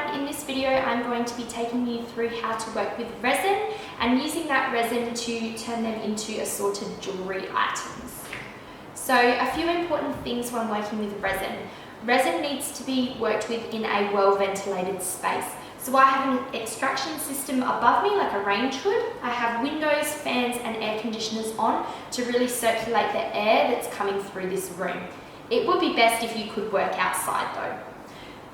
everyone, in this video I'm going to be taking you through how to work with resin and using that resin to turn them into assorted jewellery items. So a few important things when working with resin. Resin needs to be worked with in a well-ventilated space. So I have an extraction system above me like a range hood. I have windows, fans and air conditioners on to really circulate the air that's coming through this room. It would be best if you could work outside though.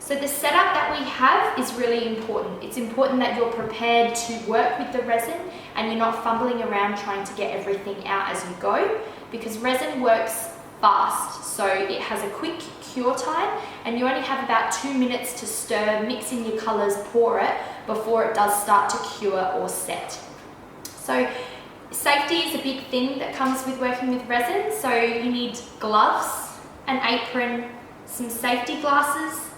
So the setup that we have is really important. It's important that you're prepared to work with the resin and you're not fumbling around trying to get everything out as you go, because resin works fast. So it has a quick cure time and you only have about 2 minutes to stir, mix in your colours, pour it before it does start to cure or set. So safety is a big thing that comes with working with resin. So you need gloves, an apron, some safety glasses,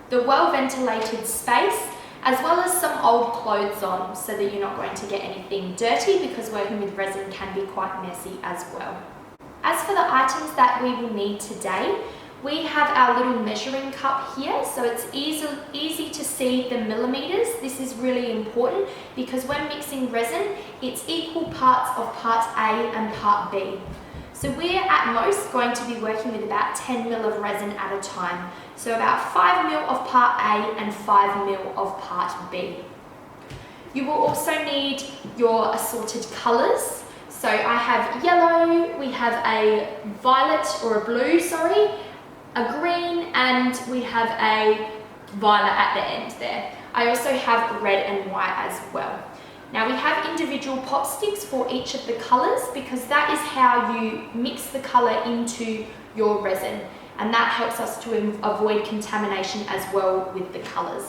the well-ventilated space, as well as some old clothes on so that you're not going to get anything dirty, because working with resin can be quite messy as well. As for the items that we will need today, we have our little measuring cup here, so it's easy to see the millimeters. This is really important because when mixing resin, it's equal parts of part A and part B. So we're at most going to be working with about 10 ml of resin at a time. So about 5 ml of part A and 5 ml of part B. You will also need your assorted colours. So I have yellow, we have a violet or a blue, a green, and we have a violet at the end there. I also have red and white as well. Now we have individual pop sticks for each of the colours because that is how you mix the colour into your resin, and that helps us to avoid contamination as well with the colours.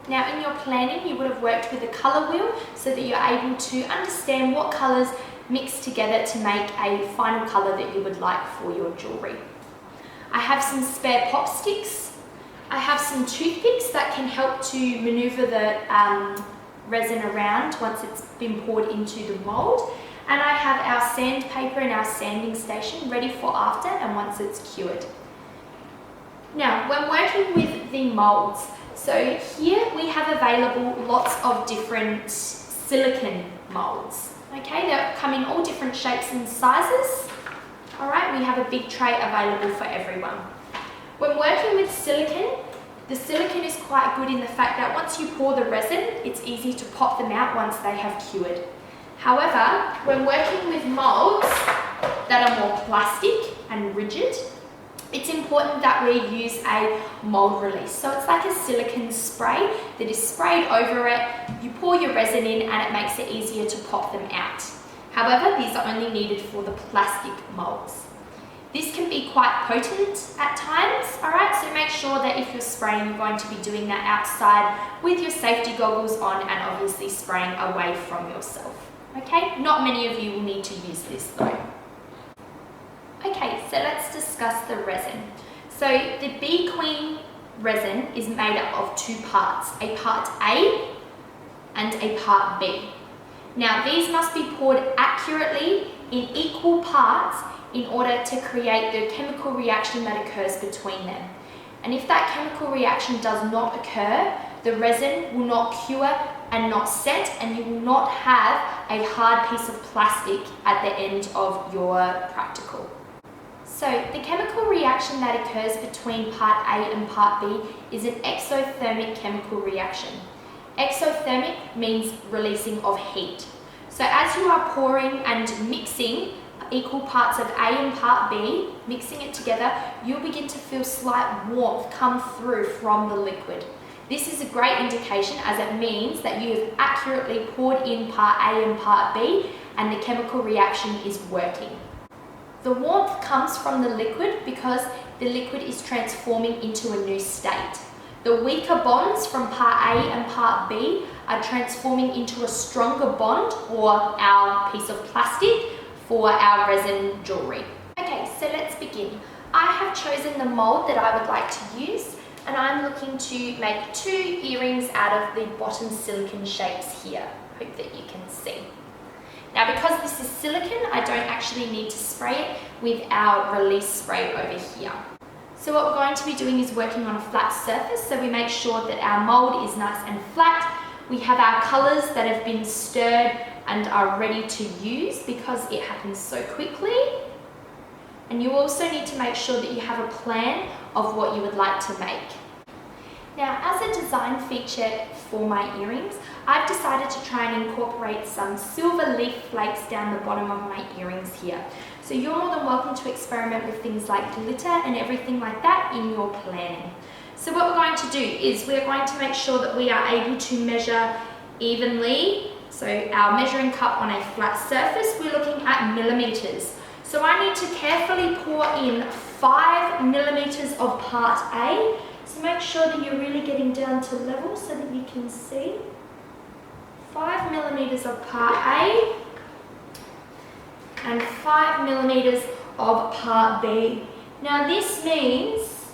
Now in your planning you would have worked with a colour wheel so that you're able to understand what colours mix together to make a final colour that you would like for your jewellery. I have some spare pop sticks. I have some toothpicks that can help to manoeuvre the resin around once it's been poured into the mould, and I have our sandpaper and our sanding station ready for after and once it's cured. Now when working with the moulds, so here we have available lots of different silicone moulds. Okay, they come in all different shapes and sizes. Alright, we have a big tray available for everyone. When working with silicone, the silicone is quite good in the fact that once you pour the resin, it's easy to pop them out once they have cured. However, when working with moulds that are more plastic and rigid, it's important that we use a mould release. So it's like a silicone spray that is sprayed over it, you pour your resin in and it makes it easier to pop them out. However, these are only needed for the plastic moulds. This can be quite potent at times, alright, so make sure that if you're spraying, you're going to be doing that outside with your safety goggles on and obviously spraying away from yourself. Okay, not many of you will need to use this though. Okay, so let's discuss the resin. So the Bee Queen resin is made up of two parts, a part A and a part B. Now these must be poured accurately in equal parts in order to create the chemical reaction that occurs between them. And if that chemical reaction does not occur, the resin will not cure and not set, and you will not have a hard piece of plastic at the end of your practical. So the chemical reaction that occurs between part A and part B is an exothermic chemical reaction. Exothermic means releasing of heat. So as you are pouring and mixing equal parts of A and part B, mixing it together, you'll begin to feel slight warmth come through from the liquid. This is a great indication, as it means that you have accurately poured in part A and part B and the chemical reaction is working. The warmth comes from the liquid because the liquid is transforming into a new state. The weaker bonds from part A and part B are transforming into a stronger bond, or our piece of plastic, for our resin jewellery. Okay, so let's begin. I have chosen the mould that I would like to use, and I'm looking to make 2 earrings out of the bottom silicone shapes here. Hope that you can see. Now because this is silicone, I don't actually need to spray it with our release spray over here. So what we're going to be doing is working on a flat surface, so we make sure that our mold is nice and flat. We have our colours that have been stirred and are ready to use because it happens so quickly. And you also need to make sure that you have a plan of what you would like to make. Now, as a design feature for my earrings, I've decided to try and incorporate some silver leaf flakes down the bottom of my earrings here. So you're more than welcome to experiment with things like glitter and everything like that in your planning. So what we're going to do is we're going to make sure that we are able to measure evenly. So our measuring cup on a flat surface, we're looking at millimetres. So I need to carefully pour in 5 millimetres of part A. So make sure that you're really getting down to level so that you can see. 5 millimetres of part A and 5 millimetres of part B. Now this means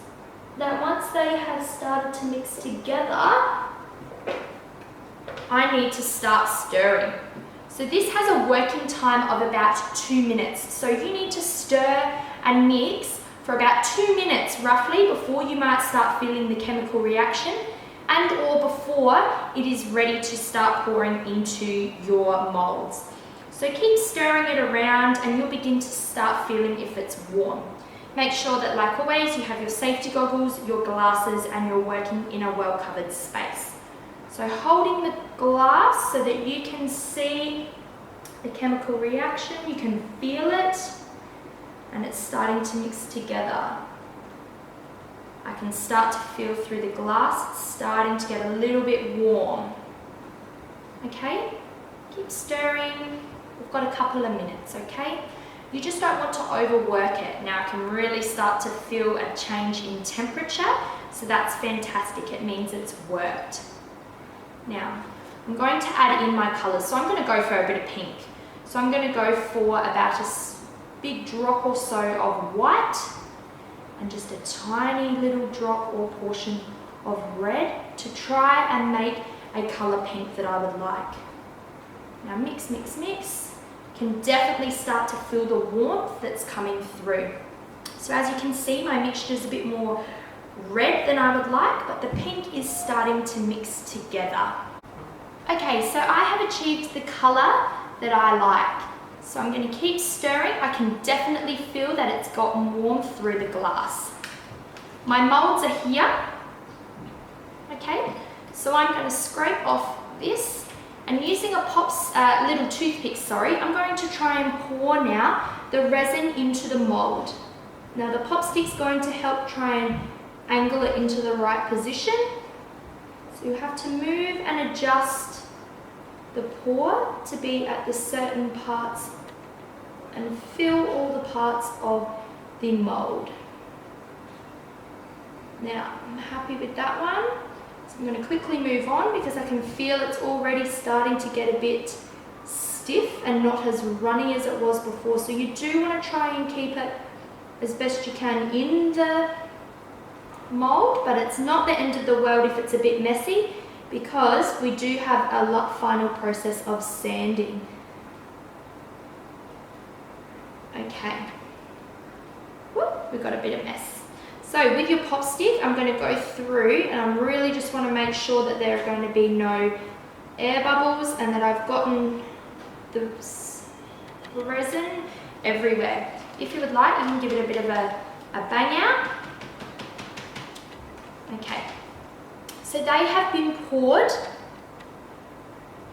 that once they have started to mix together, I need to start stirring. So this has a working time of about 2 minutes. So you need to stir and mix for about 2 minutes roughly before you might start feeling the chemical reaction and or before it is ready to start pouring into your molds. So keep stirring it around and you'll begin to start feeling if it's warm. Make sure that, like always, you have your safety goggles, your glasses, and you're working in a well-covered space. So holding the glass so that you can see the chemical reaction, you can feel it, and it's starting to mix together. I can start to feel through the glass, it's starting to get a little bit warm. Okay, keep stirring. We've got a couple of minutes, okay? You just don't want to overwork it. Now I can really start to feel a change in temperature, so that's fantastic. It means it's worked. Now, I'm going to add in my colours. So I'm going to go for a bit of pink. So I'm going to go for about a big drop or so of white and just a tiny little drop or portion of red to try and make a colour pink that I would like. Now mix, mix, mix. You can definitely start to feel the warmth that's coming through. So as you can see, my mixture is a bit more red than I would like, but the pink is starting to mix together. Okay, so I have achieved the colour that I like. So I'm going to keep stirring. I can definitely feel that it's gotten warm through the glass. My molds are here. Okay, so I'm going to scrape off this and using a little toothpick, I'm going to try and pour now the resin into the mold. Now the pop stick's going to help try and angle it into the right position. So you have to move and adjust the pour to be at the certain parts and fill all the parts of the mold. Now I'm happy with that one. So I'm going to quickly move on because I can feel it's already starting to get a bit stiff and not as runny as it was before. So you do want to try and keep it as best you can in the mold, but it's not the end of the world if it's a bit messy because we do have a final process of sanding. Okay, whoop, we've got a bit of mess. So with your pop stick, I'm going to go through and I really just want to make sure that there are going to be no air bubbles and that I've gotten the resin everywhere. If you would like, you can give it a bit of a bang out. Okay, so they have been poured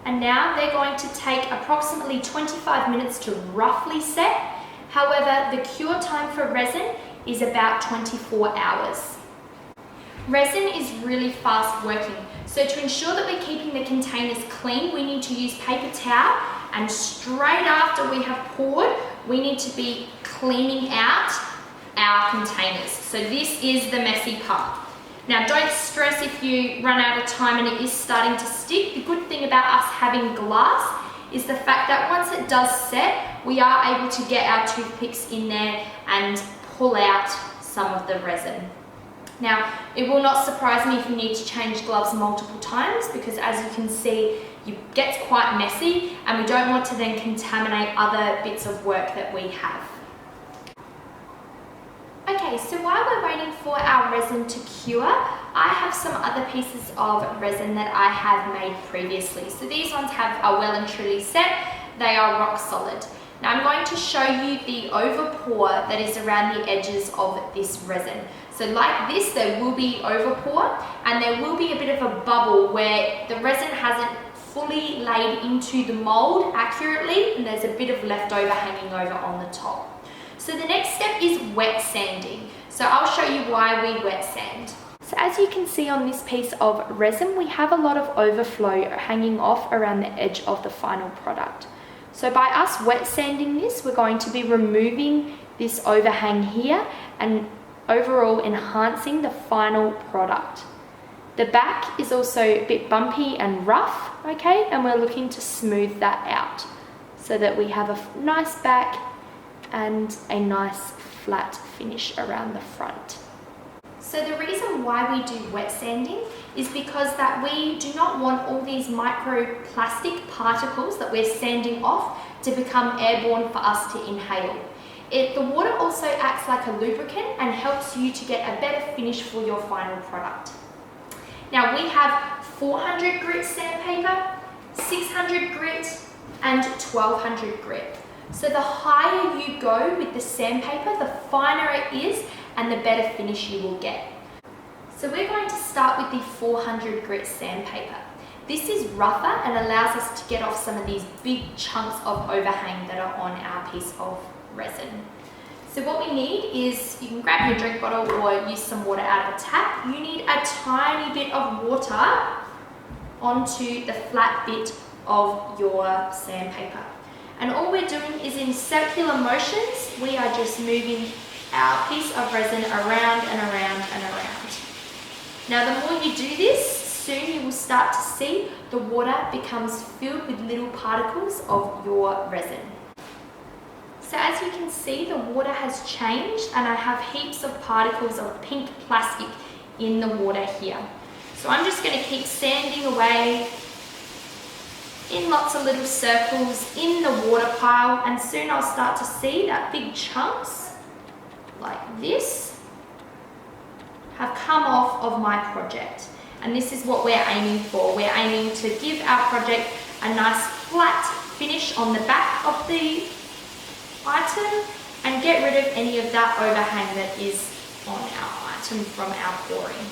and now they're going to take approximately 25 minutes to roughly set. However, the cure time for resin is about 24 hours. Resin is really fast working, so to ensure that we're keeping the containers clean, we need to use paper towel, and straight after we have poured, we need to be cleaning out our containers. So this is the messy part. Now don't stress if you run out of time and it is starting to stick. The good thing about us having glass is the fact that once it does set, we are able to get our toothpicks in there and pull out some of the resin. Now, it will not surprise me if you need to change gloves multiple times because as you can see, it gets quite messy and we don't want to then contaminate other bits of work that we have. Okay, Okay, so while we're waiting for our resin to cure, I have some other pieces of resin that I have made previously. So these ones are well and truly set. They are rock solid. Now I'm going to show you the overpour that is around the edges of this resin. So like this, there will be overpour and there will be a bit of a bubble where the resin hasn't fully laid into the mold accurately and there's a bit of leftover hanging over on the top. So the next step is wet sanding. So I'll show you why we wet sand. So as you can see on this piece of resin, we have a lot of overflow hanging off around the edge of the final product. So by us wet sanding this, we're going to be removing this overhang here and overall enhancing the final product. The back is also a bit bumpy and rough, okay, and we're looking to smooth that out so that we have a nice back and a nice flat finish around the front. So the reason why we do wet sanding is because that we do not want all these microplastic particles that we're sanding off to become airborne for us to inhale. The water also acts like a lubricant and helps you to get a better finish for your final product. Now we have 400 grit sandpaper, 600 grit and 1200 grit. So the higher you go with the sandpaper, the finer it is and the better finish you will get. So we're going to start with the 400 grit sandpaper. This is rougher and allows us to get off some of these big chunks of overhang that are on our piece of resin. So what we need is, you can grab your drink bottle or use some water out of a tap. You need a tiny bit of water onto the flat bit of your sandpaper. And all we're doing is in circular motions, we are just moving our piece of resin around and around and around. Now the more you do this, soon you will start to see the water becomes filled with little particles of your resin. So as you can see, the water has changed and I have heaps of particles of pink plastic in the water here. So I'm just going to keep sanding away in lots of little circles in the water pile, and soon I'll start to see that big chunks like this have come off of my project. And this is what we're aiming for. We're aiming to give our project a nice flat finish on the back of the item and get rid of any of that overhang that is on our item from our pouring.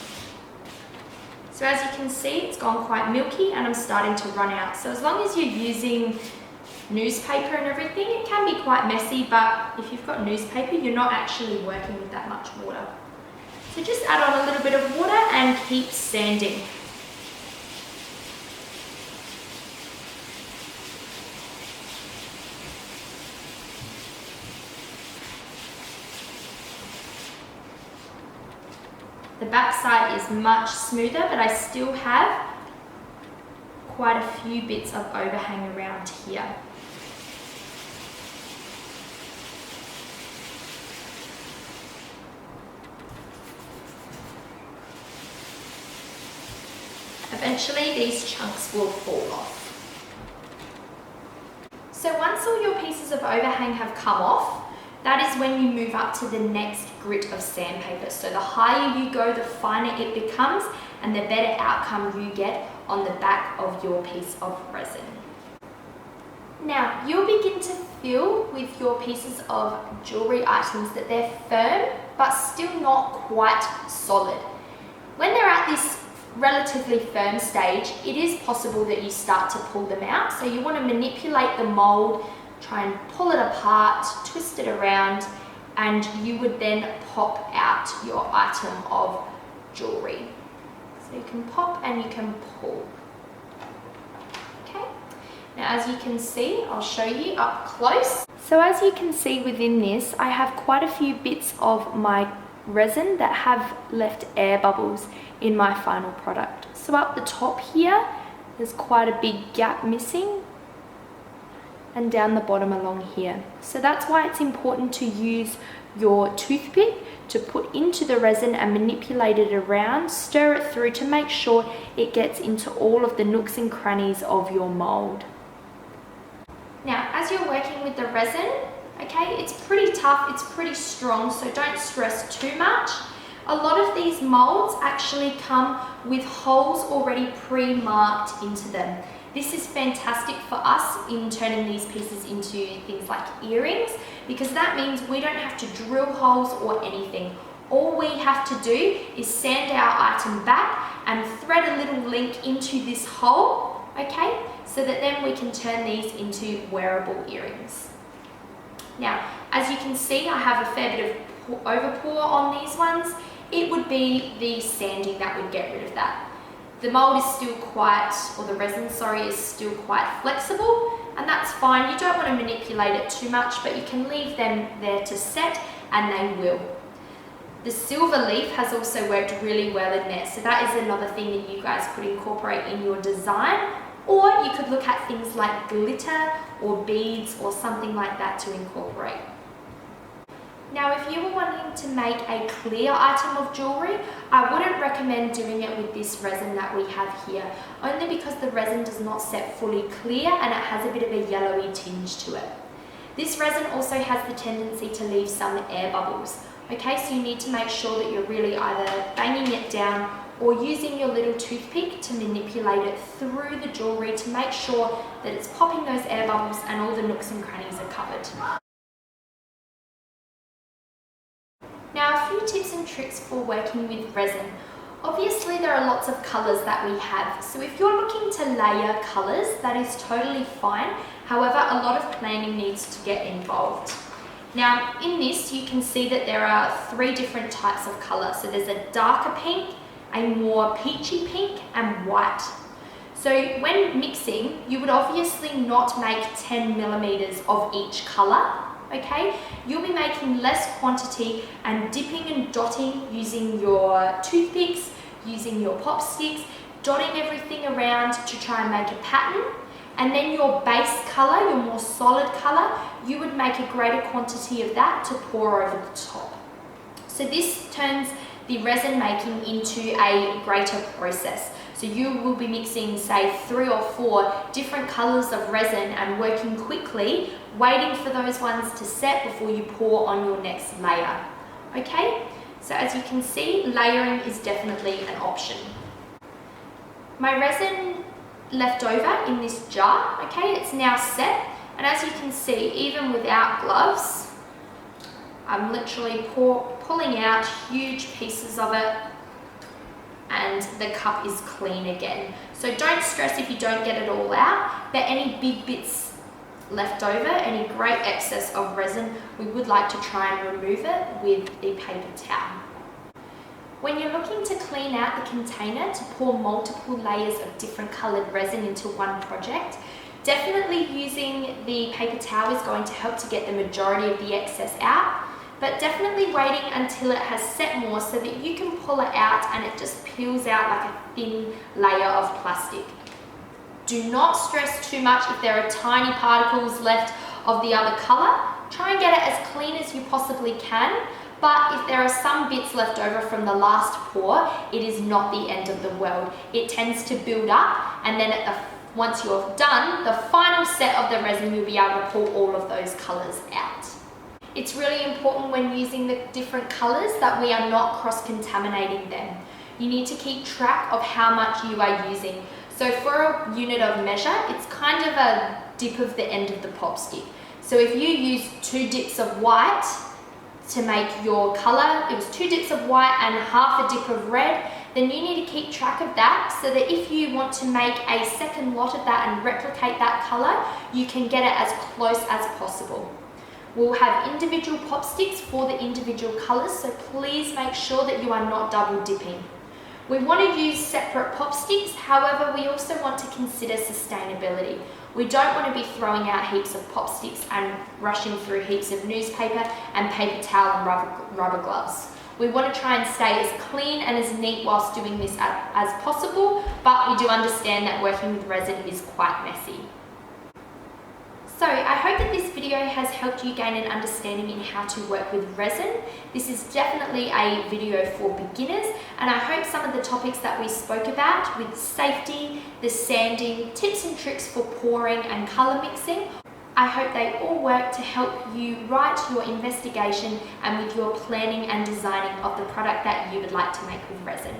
So as you can see, it's gone quite milky and I'm starting to run out. So as long as you're using newspaper and everything, it can be quite messy, but if you've got newspaper, you're not actually working with that much water. So just add on a little bit of water and keep sanding. The back side is much smoother, but I still have quite a few bits of overhang around here. Eventually these chunks will fall off. So once all your pieces of overhang have come off, that is when you move up to the next grit of sandpaper. So the higher you go, the finer it becomes and the better outcome you get on the back of your piece of resin. Now you'll begin to feel with your pieces of jewellery items that they're firm but still not quite solid. When they're at this relatively firm stage, it is possible that you start to pull them out. So you want to manipulate the mold, try and pull it apart, twist it around, and you would then pop out your item of jewellery. So you can pop and you can pull. Okay, now as you can see, I'll show you up close. So as you can see within this, I have quite a few bits of my resin that have left air bubbles in my final product. So up the top here, there's quite a big gap missing, and down the bottom along here. So that's why it's important to use your toothpick to put into the resin and manipulate it around, stir it through to make sure it gets into all of the nooks and crannies of your mold. Now, as you're working with the resin, okay, Okay, it's pretty tough, it's pretty strong, so don't stress too much. A lot of these molds actually come with holes already pre-marked into them. This is fantastic for us in turning these pieces into things like earrings, because that means we don't have to drill holes or anything. All we have to do is sand our item back and thread a little link into this hole, okay, so that then we can turn these into wearable earrings. Now, as you can see, I have a fair bit of overpour on these ones. It would be the sanding that would get rid of that. The mold is still quite, or the resin, sorry, is still quite flexible, and that's fine. You don't want to manipulate it too much, but you can leave them there to set, and they will. The silver leaf has also worked really well in there, so that is another thing that you guys could incorporate in your design, or you could look at things like glitter or beads or something like that to incorporate. Now, if you were wanting to make a clear item of jewellery, I wouldn't recommend doing it with this resin that we have here, only because the resin does not set fully clear and it has a bit of a yellowy tinge to it. This resin also has the tendency to leave some air bubbles. Okay, so you need to make sure that you're really either banging it down or using your little toothpick to manipulate it through the jewellery to make sure that it's popping those air bubbles and all the nooks and crannies are covered. Now, a few tips and tricks for working with resin. Obviously, there are lots of colours that we have, so if you're looking to layer colours, that is totally fine. However, a lot of planning needs to get involved. Now, in this, you can see that there are 3 different types of colour. So there's a darker pink, a more peachy pink, and white. So when mixing, you would obviously not make 10 millimeters of each colour. Okay, you'll be making less quantity and dipping and dotting using your toothpicks, using your pop sticks, dotting everything around to try and make a pattern. And then your base colour, your more solid colour, you would make a greater quantity of that to pour over the top. So this turns the resin making into a greater process. So you will be mixing, say, 3 or 4 different colours of resin and working quickly, waiting for those ones to set before you pour on your next layer. Okay, so as you can see, layering is definitely an option. My resin left over in this jar, okay, it's now set, and as you can see, even without gloves, I'm literally pulling out huge pieces of it, and the cup is clean again. So don't stress if you don't get it all out, but any big bits left over, any great excess of resin, we would like to try and remove it with a paper towel. When you're looking to clean out the container to pour multiple layers of different coloured resin into one project, definitely using the paper towel is going to help to get the majority of the excess out, but definitely waiting until it has set more so that you can pull it out and it just peels out like a thin layer of plastic. Do not stress too much if there are tiny particles left of the other colour. Try and get it as clean as you possibly can, but if there are some bits left over from the last pour, it is not the end of the world. It tends to build up, and then once you're done, the final set of the resin, you'll be able to pull all of those colours out. It's really important when using the different colours that we are not cross-contaminating them. You need to keep track of how much you are using. So for a unit of measure, it's kind of a dip of the end of the pop stick. So if you use 2 dips of white to make your colour, it was 2 dips of white and half a dip of red, then you need to keep track of that so that if you want to make a second lot of that and replicate that colour, you can get it as close as possible. We'll have individual pop sticks for the individual colours, so please make sure that you are not double dipping. We want to use separate pop sticks, however we also want to consider sustainability. We don't want to be throwing out heaps of pop sticks and rushing through heaps of newspaper and paper towel and rubber gloves. We want to try and stay as clean and as neat whilst doing this as possible, but we do understand that working with resin is quite messy. So I hope that this video has helped you gain an understanding in how to work with resin. This is definitely a video for beginners, and I hope some of the topics that we spoke about with safety, the sanding, tips and tricks for pouring and colour mixing I hope they all work to help you write your investigation and with your planning and designing of the product that you would like to make with resin.